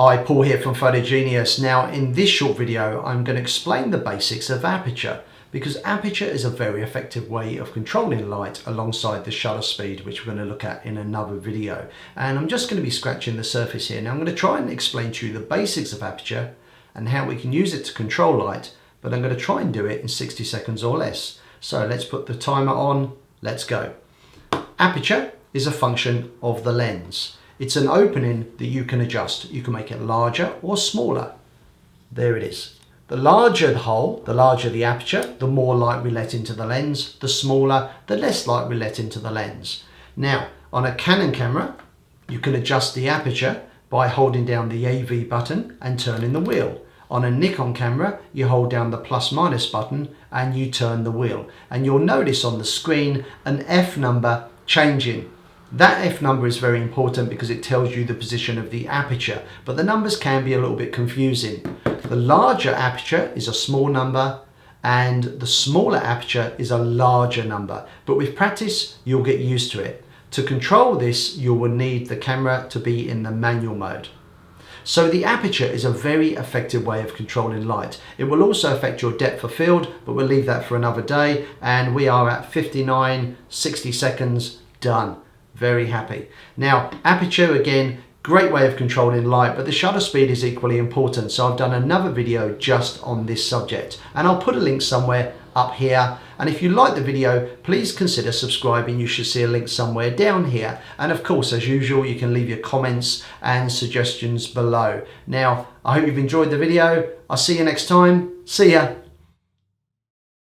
Hi, Paul here from PhotoGenius. Now in this short video I'm going to explain the basics of Aperture, because Aperture is a very effective way of controlling light alongside the shutter speed, which we're going to look at in another video. And I'm just going to be scratching the surface here. Now I'm going to try and explain to you the basics of Aperture and how we can use it to control light, but I'm going to try and do it in 60 seconds or less. So let's put the timer on, let's go. Aperture is a function of the lens. It's an opening that you can adjust. You can make it larger or smaller. There it is. The larger the hole, the larger the aperture, the more light we let into the lens. The smaller, the less light we let into the lens. Now, on a Canon camera, you can adjust the aperture by holding down the AV button and turning the wheel. On a Nikon camera, you hold down the plus minus button and you turn the wheel. And you'll notice on the screen an F number changing. That F number is very important because it tells you the position of the aperture, but the numbers can be a little bit confusing. The larger aperture is a small number and the smaller aperture is a larger number, but with practice you'll get used to it. To control this, you will need the camera to be in the manual mode. So the aperture is a very effective way of controlling light. It will also affect your depth of field, but we'll leave that for another day. And we are at 59, 60 seconds, done. Very happy. Now, aperture, again, great way of controlling light, but the shutter speed is equally important. So I've done another video just on this subject, and I'll put a link somewhere up here. And if you like the video, please consider subscribing. You should see a link somewhere down here. And of course, as usual, you can leave your comments and suggestions below. Now, I hope you've enjoyed the video. I'll see you next time. See ya.